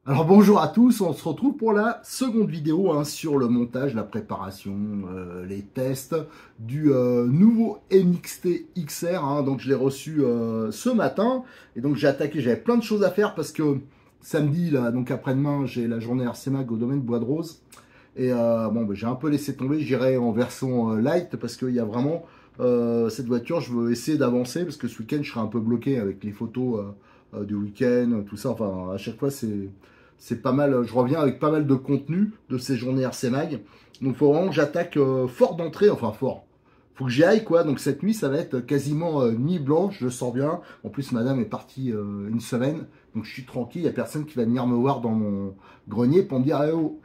Alors bonjour à tous, on se retrouve pour la seconde vidéo sur le montage, la préparation, les tests du nouveau NXT XR. Donc je l'ai reçu ce matin et donc j'ai attaqué, j'avais plein de choses à faire parce que samedi, là, donc après-demain, j'ai la journée RC Mag au domaine Bois de Rose. Et j'ai un peu laissé tomber, j'irai en version light parce qu'il y a vraiment cette voiture, je veux essayer d'avancer parce que ce week-end je serai un peu bloqué avec les photos du week-end, tout ça. Enfin, à chaque fois c'est pas mal, je reviens avec pas mal de contenu de ces journées RC Mag. Donc il faut vraiment que j'attaque fort d'entrée, enfin fort. Faut que j'y aille quoi, donc cette nuit ça va être quasiment nuit blanche, je sens bien. En plus madame est partie une semaine, donc je suis tranquille, il n'y a personne qui va venir me voir dans mon grenier pour me dire eh oh,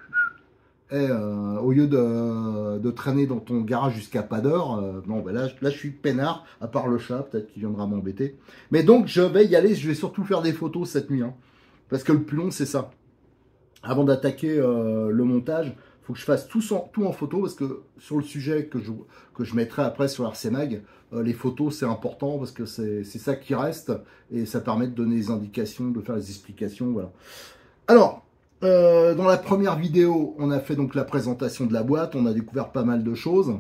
au lieu de traîner dans ton garage jusqu'à pas d'heure, là je suis peinard, à part le chat peut-être qui viendra m'embêter. Mais donc je vais y aller, je vais surtout faire des photos cette nuit, parce que le plus long c'est ça. Avant d'attaquer le montage, il faut que je fasse tout en photo parce que sur le sujet que je mettrai après sur RC Mag, les photos c'est important parce que c'est ça qui reste et ça permet de donner des indications, de faire des explications. Voilà. Alors, dans la première vidéo, on a fait donc la présentation de la boîte, on a découvert pas mal de choses.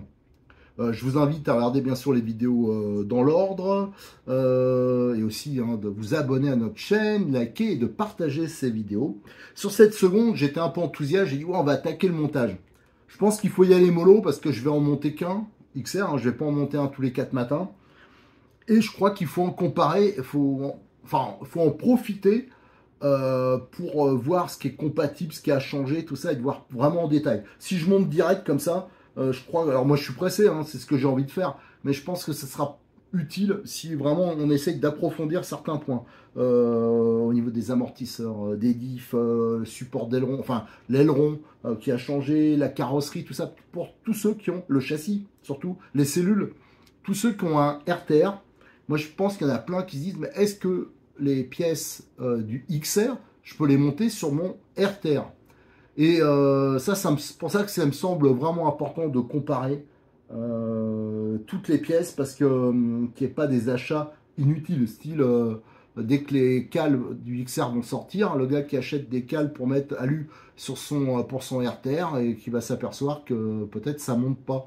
Je vous invite à regarder bien sûr les vidéos dans l'ordre et aussi de vous abonner à notre chaîne, liker et de partager ces vidéos. Sur cette seconde, j'étais un peu enthousiaste, j'ai dit ouais, on va attaquer le montage. Je pense qu'il faut y aller mollo parce que je vais en monter qu'un XR, je vais pas en monter un tous les 4 matins. Et je crois qu'il faut en comparer, faut en profiter pour voir ce qui est compatible, ce qui a changé, tout ça, et de voir vraiment en détail. Si je monte direct comme ça, je crois, alors moi je suis pressé, c'est ce que j'ai envie de faire, mais je pense que ce sera utile si vraiment on essaye d'approfondir certains points au niveau des amortisseurs, des diffs, support d'aileron, enfin l'aileron qui a changé, la carrosserie, tout ça, pour tous ceux qui ont le châssis, surtout les cellules, tous ceux qui ont un RTR. Moi je pense qu'il y en a plein qui se disent, mais est-ce que les pièces du XR, je peux les monter sur mon RTR. Et c'est pour ça que ça me semble vraiment important de comparer toutes les pièces parce que qu'il n'y ait pas des achats inutiles, style dès que les cales du XR vont sortir, le gars qui achète des cales pour mettre alu sur pour son RTR et qui va s'apercevoir que peut-être ça monte pas.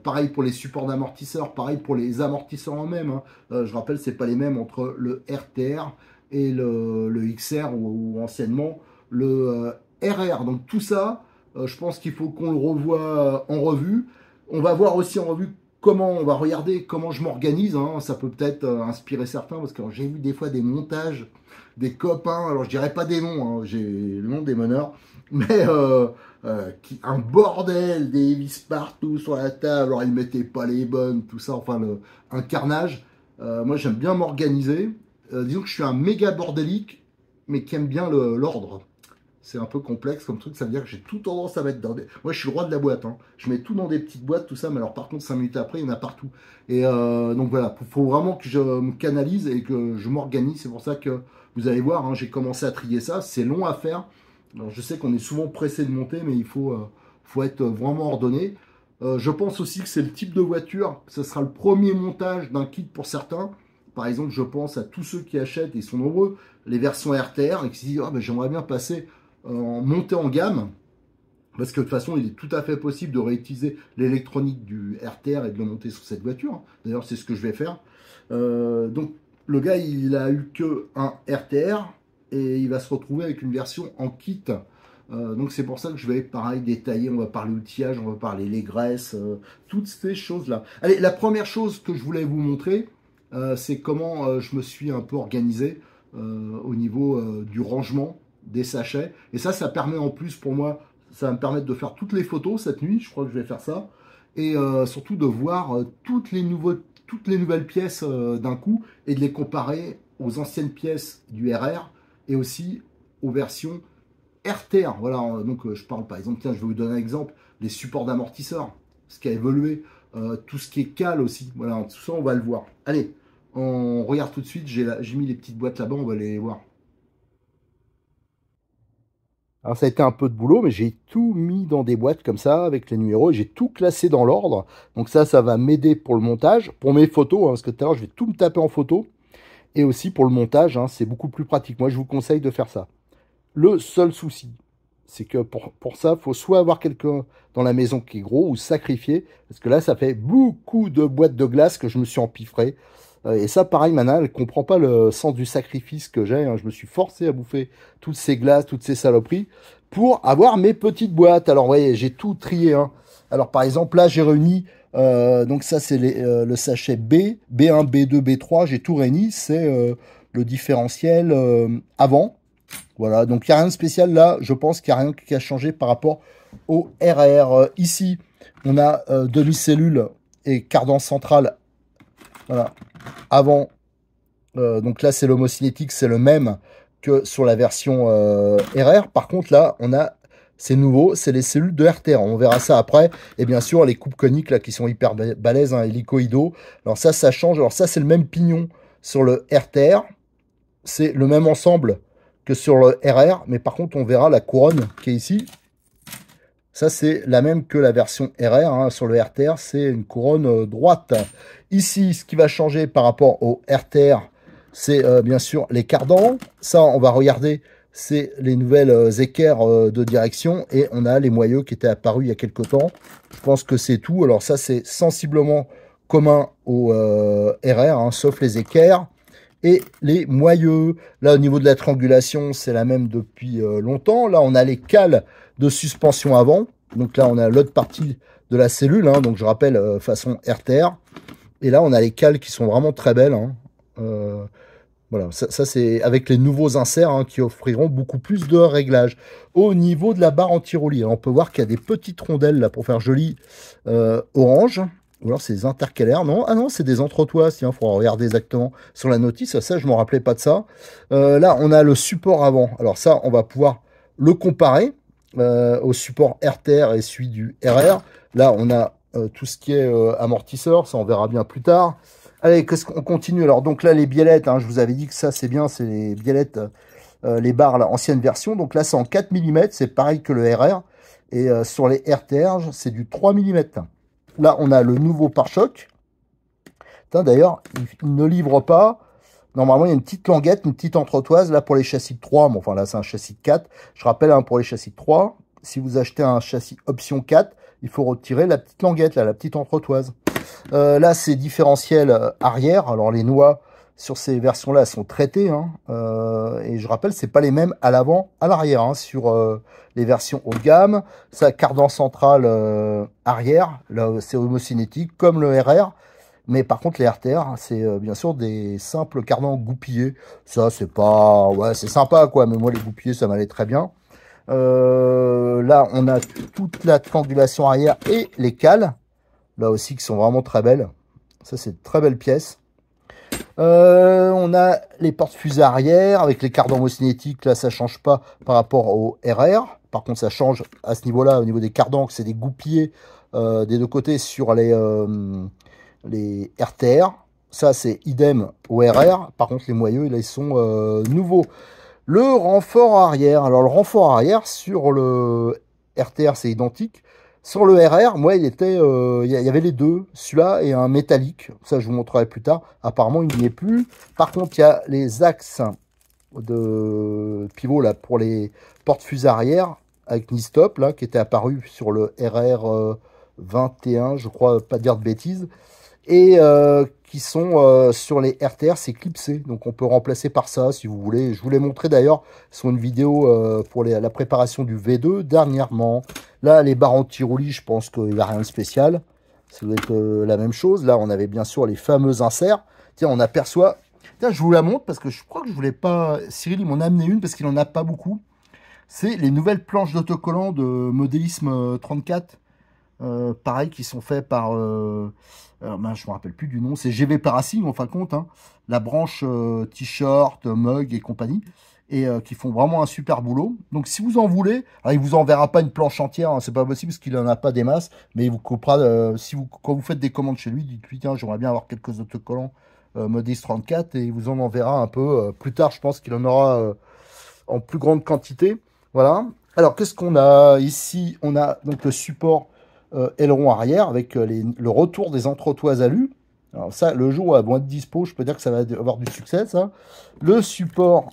Pareil pour les supports d'amortisseurs, pareil pour les amortisseurs en même. Je rappelle, c'est pas les mêmes entre le RTR et le XR ou anciennement le RR. Donc tout ça, je pense qu'il faut qu'on le revoie en revue. On va voir aussi en revue comment on va regarder, comment je m'organise. Ça peut peut-être inspirer certains parce que j'ai vu des fois des montages, des copains, alors je dirais pas des noms, j'ai le nom des meneurs, mais un bordel, des vis partout sur la table, alors ils mettaient pas les bonnes, tout ça, enfin un carnage. Moi j'aime bien m'organiser. Disons que je suis un méga bordélique, mais qui aime bien l'ordre. C'est un peu complexe comme truc, ça veut dire que j'ai tout tendance à mettre dans des... Moi, je suis le roi de la boîte, Je mets tout dans des petites boîtes, tout ça, mais alors par contre, 5 minutes après, il y en a partout. Et donc voilà, il faut vraiment que je me canalise et que je m'organise. C'est pour ça que vous allez voir, j'ai commencé à trier ça. C'est long à faire. Alors, je sais qu'on est souvent pressé de monter, mais il faut être vraiment ordonné. Je pense aussi que c'est le type de voiture, ce sera le premier montage d'un kit pour certains. Par exemple, je pense à tous ceux qui achètent, et ils sont nombreux, les versions RTR et qui se disent « j'aimerais bien passer en montée en gamme ». Parce que de toute façon, il est tout à fait possible de réutiliser l'électronique du RTR et de le monter sur cette voiture. D'ailleurs, c'est ce que je vais faire. Donc, le gars, il a eu que un RTR et il va se retrouver avec une version en kit. Donc, c'est pour ça que je vais, pareil, détailler. On va parler outillage, on va parler les graisses, toutes ces choses-là. Allez, la première chose que je voulais vous montrer, c'est comment je me suis un peu organisé au niveau du rangement des sachets. Et ça permet en plus pour moi, ça va me permettre de faire toutes les photos cette nuit, je crois que je vais faire ça. Et surtout de voir toutes les nouvelles pièces d'un coup et de les comparer aux anciennes pièces du RR et aussi aux versions RTR. Voilà, donc je parle par exemple, tiens, je vais vous donner un exemple, les supports d'amortisseurs. ce qui a évolué, tout ce qui est cale aussi. Voilà, tout ça, on va le voir. Allez, on regarde tout de suite. J'ai mis les petites boîtes là-bas, on va les voir. Alors ça a été un peu de boulot, mais j'ai tout mis dans des boîtes comme ça, avec les numéros, et j'ai tout classé dans l'ordre. Donc ça va m'aider pour le montage, pour mes photos, hein, parce que tout à l'heure, je vais tout me taper en photo. Et aussi pour le montage, hein, c'est beaucoup plus pratique. Moi, je vous conseille de faire ça. Le seul souci, c'est que pour ça, il faut soit avoir quelqu'un dans la maison qui est gros ou sacrifier, parce que là, ça fait beaucoup de boîtes de glace que je me suis empiffré. Et ça, pareil, Mana, elle ne comprend pas le sens du sacrifice que j'ai. Hein. Je me suis forcé à bouffer toutes ces glaces, toutes ces saloperies, pour avoir mes petites boîtes. Alors, vous voyez, j'ai tout trié. Hein. Alors, par exemple, là, j'ai réuni... donc ça, c'est le sachet B, B1, B2, B3. J'ai tout réuni. C'est le différentiel avant. Voilà, donc il n'y a rien de spécial là, je pense qu'il n'y a rien qui a changé par rapport au RR. Ici, on a demi-cellule et cardan central, voilà, avant. Donc là, c'est l'homocinétique, c'est le même que sur la version RR. Par contre, là, c'est nouveau, c'est les cellules de RTR. On verra ça après. Et bien sûr, les coupes coniques là qui sont hyper balèzes, hein, hélicoïdaux. Alors ça change. Alors ça, c'est le même pignon sur le RTR. C'est le même ensemble que sur le RR, mais par contre on verra la couronne qui est ici. Ça c'est la même que la version RR, hein. Sur le RTR c'est une couronne droite. Ici ce qui va changer par rapport au RTR, c'est bien sûr les cardans. Ça on va regarder, c'est les nouvelles équerres de direction, et on a les moyeux qui étaient apparus il y a quelque temps. Je pense que c'est tout. Alors ça c'est sensiblement commun au RR, hein, sauf les équerres. Et les moyeux, là au niveau de la triangulation, c'est la même depuis longtemps. Là, on a les cales de suspension avant. Donc là, on a l'autre partie de la cellule, hein, donc je rappelle, façon RTR. Et là, on a les cales qui sont vraiment très belles. Hein. Voilà, ça c'est avec les nouveaux inserts, hein, qui offriront beaucoup plus de réglages. Au niveau de la barre anti-roulis, on peut voir qu'il y a des petites rondelles là pour faire joli orange. Ou alors c'est des intercalaires. Non, ah non, c'est des entretoises. Tiens, il faudra regarder exactement sur la notice. Ça, je ne me rappelais pas de ça. Là, on a le support avant. Alors ça, on va pouvoir le comparer au support RTR et celui du RR. Là, on a tout ce qui est amortisseur. Ça, on verra bien plus tard. Allez, qu'est-ce qu'on continue? Alors, donc là, les biellettes, hein, je vous avais dit que ça, c'est bien. C'est les biellettes, les barres, la ancienne version. Donc là, c'est en 4 mm. C'est pareil que le RR. Et sur les RTR, c'est du 3 mm. Là, on a le nouveau pare-choc. D'ailleurs, il ne livre pas. Normalement, il y a une petite languette, une petite entretoise. Là, pour les châssis de 3, bon, enfin là, c'est un châssis de 4. Je rappelle, hein, pour les châssis de 3, si vous achetez un châssis option 4, il faut retirer la petite languette, là, la petite entretoise. Là, c'est différentiel arrière. Alors, les noix sur ces versions-là sont traitées. Hein, et je rappelle, c'est pas les mêmes à l'avant, à l'arrière, hein, sur les versions haut de gamme. Ça, cardan central arrière, là, c'est homocinétique, comme le RR. Mais par contre, les RTR, c'est bien sûr des simples cardans goupillés. Ça, c'est pas... Ouais, c'est sympa, quoi. Mais moi, les goupillés, ça m'allait très bien. Là, on a toute la triangulation arrière et les cales. Là aussi, qui sont vraiment très belles. Ça, c'est de très belles pièces. On a les porte-fusées arrière avec les cardans homocinétiques. Là, ça change pas par rapport au RR. Par contre, ça change à ce niveau-là, au niveau des cardans, que c'est des goupillés des deux côtés sur les RTR. Ça, c'est idem au RR. Par contre, les moyeux, là, ils sont nouveaux. Le renfort arrière. Alors, le renfort arrière sur le RTR, c'est identique. Sur le RR, moi, il y avait les deux. Celui-là et un métallique. Ça, je vous montrerai plus tard. Apparemment, il n'y est plus. Par contre, il y a les axes de pivot là pour les porte-fusées arrière avec Nistop là qui était apparu sur le RR 21, je crois pas dire de bêtises, et qui sont sur les RTR, c'est clipsé, donc on peut remplacer par ça si vous voulez. Je vous l'ai montré d'ailleurs sur une vidéo pour la préparation du V2 dernièrement. Là, les barres anti-roulis, je pense qu'il n'y a rien de spécial, ça doit être la même chose. Là, on avait bien sûr les fameux inserts. Tiens, on aperçoit... Tiens, je vous la montre parce que je crois que je voulais pas... Cyril, il m'en a amené une parce qu'il n'en a pas beaucoup. C'est les nouvelles planches d'autocollants de Modélisme 34. Pareil, qui sont faits par... alors, ben, je ne me rappelle plus du nom. C'est GV Paracing, en fin de compte. Hein, la branche t-shirt, mug et compagnie. et qui font vraiment un super boulot. Donc si vous en voulez, alors il vous enverra pas une planche entière, hein, c'est pas possible parce qu'il en a pas des masses, mais il vous coupera, si vous, quand vous faites des commandes chez lui, dites-lui tiens j'aimerais bien avoir quelques autocollants Modis 34 et il vous en enverra un peu plus tard, je pense qu'il en aura en plus grande quantité. Voilà. Alors qu'est-ce qu'on a ici? On a donc le support aileron arrière avec le retour des entretoises alu. Alors ça, le jour où elles vont être dispo, je peux dire que ça va avoir du succès, ça. Le support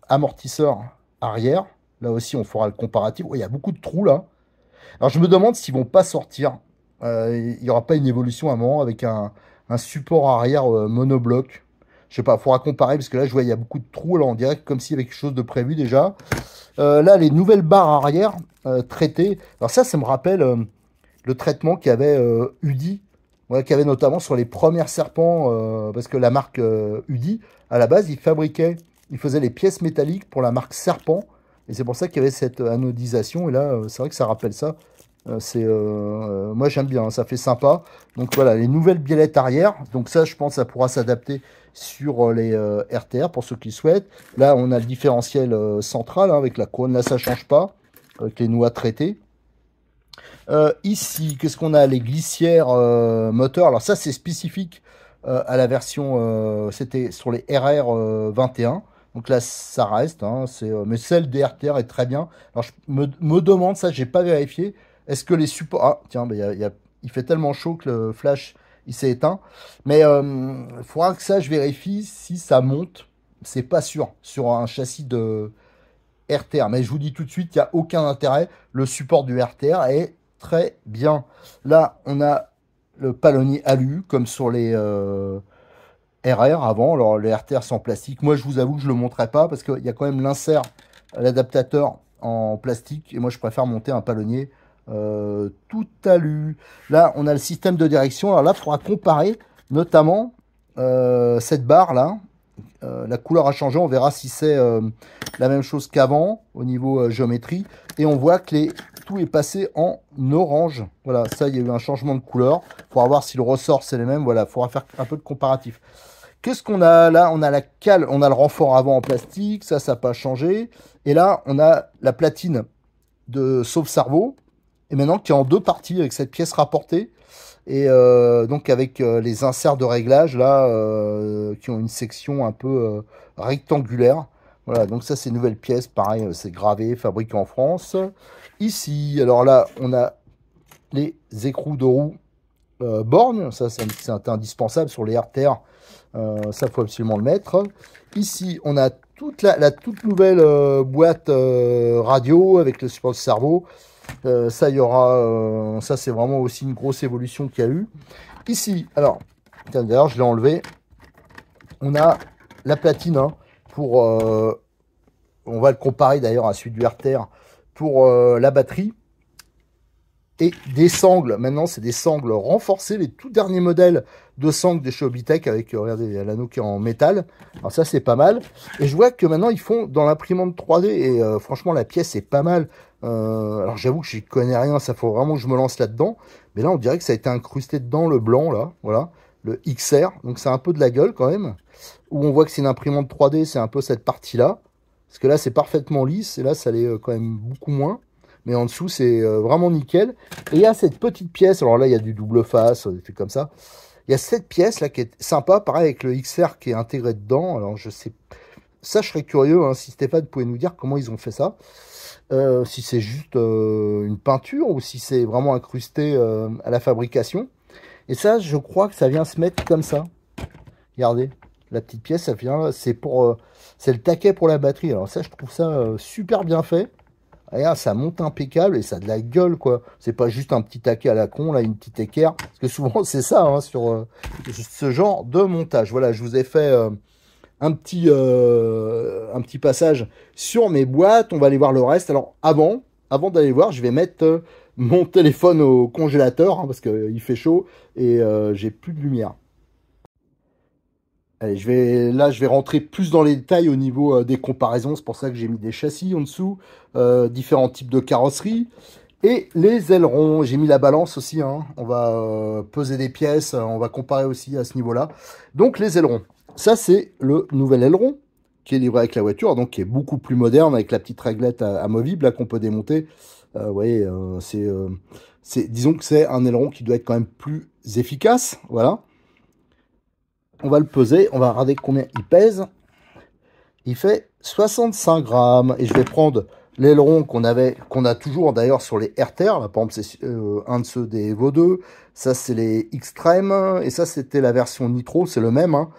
amortisseur arrière, là aussi on fera le comparatif. Oh, il y a beaucoup de trous là. Alors je me demande s'ils vont pas sortir. Il n'y aura pas une évolution à un moment avec un support arrière monobloc. Je sais pas, il faudra comparer parce que là je vois il y a beaucoup de trous là, on dirait comme s'il y avait quelque chose de prévu déjà. Là les nouvelles barres arrière traitées. Alors ça me rappelle le traitement qu'il y avait Udi, ouais, qu'il y avait notamment sur les premiers serpents, parce que la marque Udi, à la base, il faisait les pièces métalliques pour la marque Serpent, et c'est pour ça qu'il y avait cette anodisation, et là, c'est vrai que ça rappelle ça. Moi j'aime bien, hein, ça fait sympa. Donc voilà, les nouvelles biellettes arrière, donc ça je pense ça pourra s'adapter sur les RTR pour ceux qui souhaitent. Là on a le différentiel central hein, avec la couronne, là ça change pas, avec les noix traitées. Ici, qu'est-ce qu'on a? Les glissières moteurs. Alors ça, c'est spécifique à la version, c'était sur les RR 21. Donc là, ça reste. Hein, mais celle des RTR est très bien. Alors je me demande, ça, j'ai pas vérifié. Est-ce que les supports... Ah, tiens, bah, il fait tellement chaud que le flash, il s'est éteint. Mais il faudra que ça, je vérifie si ça monte. C'est pas sûr sur un châssis de RTR. Mais je vous dis tout de suite, il n'y a aucun intérêt. Le support du RTR est très bien. Là, on a le palonnier alu, comme sur les RR avant. Alors, les RTR sont en plastique. Moi, je vous avoue que je ne le montrerai pas parce qu'il y a quand même l'insert, l'adaptateur en plastique. Et moi, je préfère monter un palonnier tout alu. Là, on a le système de direction. Alors là, il faudra comparer notamment cette barre-là. La couleur a changé, on verra si c'est la même chose qu'avant au niveau géométrie. Et on voit que tout est passé en orange. Voilà, ça, il y a eu un changement de couleur. Il faudra voir si le ressort c'est les mêmes. Voilà, il faudra faire un peu de comparatif. Qu'est-ce qu'on a là? On a la cale, on a le renfort avant en plastique, ça n'a pas changé. Et là, on a la platine de sauve-cerveau. Et maintenant, qui est en deux parties avec cette pièce rapportée. Et donc avec les inserts de réglage là qui ont une section un peu rectangulaire. Voilà, donc ça c'est une nouvelle pièce, pareil, c'est gravé, fabriqué en France. Ici, alors là, on a les écrous de roue borgne, ça c'est indispensable sur les RTR, ça faut absolument le mettre. Ici, on a la toute nouvelle boîte radio avec le support de cerveau. Ça, il y aura. Ça, c'est vraiment aussi une grosse évolution qu'il y a eu. Ici, alors, d'ailleurs, je l'ai enlevé. On a la platine hein, pour. On va le comparer d'ailleurs à celui du RTR pour la batterie. Et des sangles. Maintenant, c'est des sangles renforcées. Les tout derniers modèles de sangles de chez Obitech avec, regardez, l'anneau qui est en métal. Alors ça, c'est pas mal. Et je vois que maintenant, ils font dans l'imprimante 3D. Et franchement, la pièce est pas mal. Alors j'avoue que j'y connais rien, ça faut vraiment que je me lance là-dedans. Mais là, on dirait que ça a été incrusté dedans, le blanc, là. Voilà, le XR. Donc c'est un peu de la gueule quand même. Où on voit que c'est une imprimante 3D, c'est un peu cette partie-là. Parce que là, c'est parfaitement lisse. Et là, ça l'est quand même beaucoup moins. Mais en dessous, c'est vraiment nickel. Et il y a cette petite pièce. Alors là, il y a du double face, des trucs comme ça. Il y a cette pièce là qui est sympa, pareil avec le XR qui est intégré dedans. Alors je sais, ça je serais curieux hein, si Stéphane pouvait nous dire comment ils ont fait ça. Si c'est juste une peinture ou si c'est vraiment incrusté à la fabrication. Et ça, je crois que ça vient se mettre comme ça. Regardez, la petite pièce, ça vient, c'est le taquet pour la batterie. Alors ça, je trouve ça super bien fait. Regarde, ça monte impeccable et ça a de la gueule, quoi. C'est pas juste un petit taquet à la con, là, une petite équerre. Parce que souvent, c'est ça, hein, sur ce genre de montage. Voilà, je vous ai fait un petit passage sur mes boîtes. On va aller voir le reste. Alors, avant d'aller voir, je vais mettre mon téléphone au congélateur, hein, parce qu'il fait chaud et j'ai plus de lumière. Allez, je vais rentrer plus dans les détails au niveau des comparaisons. C'est pour ça que j'ai mis des châssis en dessous, différents types de carrosserie. Et les ailerons, j'ai mis la balance aussi. Hein. On va peser des pièces, on va comparer aussi à ce niveau-là. Donc les ailerons, ça c'est le nouvel aileron qui est livré avec la voiture, donc qui est beaucoup plus moderne avec la petite réglette amovible là qu'on peut démonter. Vous voyez, disons que c'est un aileron qui doit être quand même plus efficace. Voilà. On va le peser, on va regarder combien il pèse. Il fait 65 grammes. Et je vais prendre l'aileron qu'on a toujours d'ailleurs sur les RTR. Là, par exemple, c'est un de ceux des Evo 2. Ça, c'est les Extreme. Et ça, c'était la version Nitro. C'est le même. Hein.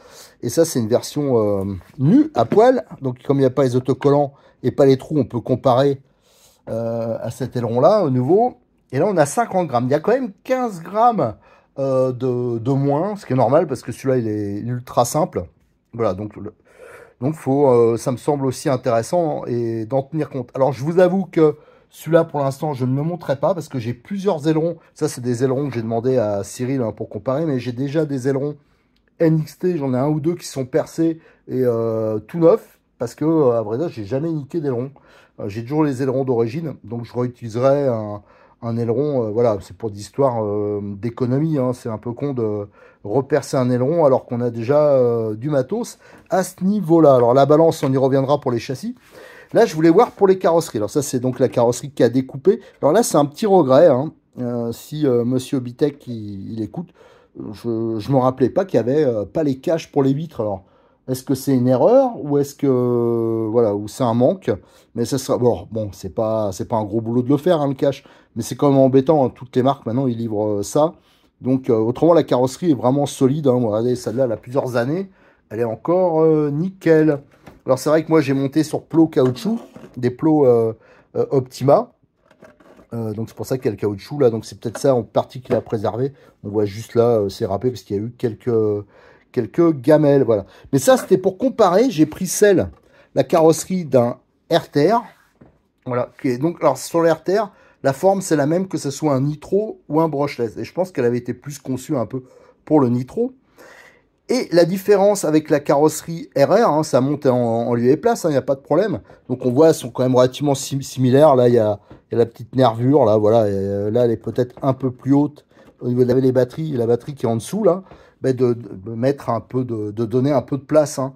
Et ça, c'est une version nue, à poil. Donc, comme il n'y a pas les autocollants et pas les trous, on peut comparer à cet aileron-là, au nouveau. Et là, on a 50 grammes. Il y a quand même 15 grammes de moins, ce qui est normal parce que celui-là, il est ultra simple. Voilà, donc ça me semble aussi intéressant et d'en tenir compte. Alors, je vous avoue que celui-là, pour l'instant, je ne me montrerai pas parce que j'ai plusieurs ailerons. Ça, c'est des ailerons que j'ai demandé à Cyril hein, pour comparer, mais j'ai déjà des ailerons NXT. J'en ai un ou deux qui sont percés et tout neufs parce que, à vrai dire, j'ai jamais niqué d'aileron. J'ai toujours les ailerons d'origine, donc je réutiliserai un aileron. Voilà, c'est pour des histoires d'économie. Hein, c'est un peu con de repercer un aileron alors qu'on a déjà du matos à ce niveau-là. Alors la balance, on y reviendra pour les châssis. Là, je voulais voir pour les carrosseries. Alors ça, c'est donc la carrosserie qui a découpé. Alors là, c'est un petit regret. Hein, si Monsieur Bitek il écoute, je me rappelais pas qu'il y avait pas les caches pour les vitres. Alors, est-ce que c'est une erreur ou est-ce que voilà, ou c'est un manque? Mais ça sera bon, c'est pas un gros boulot de le faire hein, le cache, mais c'est quand même embêtant. Hein, toutes les marques maintenant ils livrent ça. Donc autrement la carrosserie est vraiment solide. Hein, regardez celle-là, elle a plusieurs années, elle est encore nickel. Alors c'est vrai que moi j'ai monté sur plots caoutchouc, des plots Optima. Donc c'est pour ça qu'il y a le caoutchouc là, donc c'est peut-être ça en partie qu'il a préservé. On voit juste là, c'est râpé parce qu'il y a eu quelques gamelles, voilà. Mais ça c'était pour comparer, j'ai pris la carrosserie d'un RTR, voilà. Donc alors sur le RTR, la forme c'est la même que ce soit un Nitro ou un brushless. Et je pense qu'elle avait été plus conçue un peu pour le Nitro. Et la différence avec la carrosserie RR, hein, ça monte en lieu et place, il n'y a pas de problème. Donc on voit, elles sont quand même relativement similaires. Là, il y a la petite nervure, là, voilà. Et, là, elle est peut-être un peu plus haute au niveau de les batteries, la batterie qui est en dessous, là, de mettre un peu de donner un peu de place. Hein.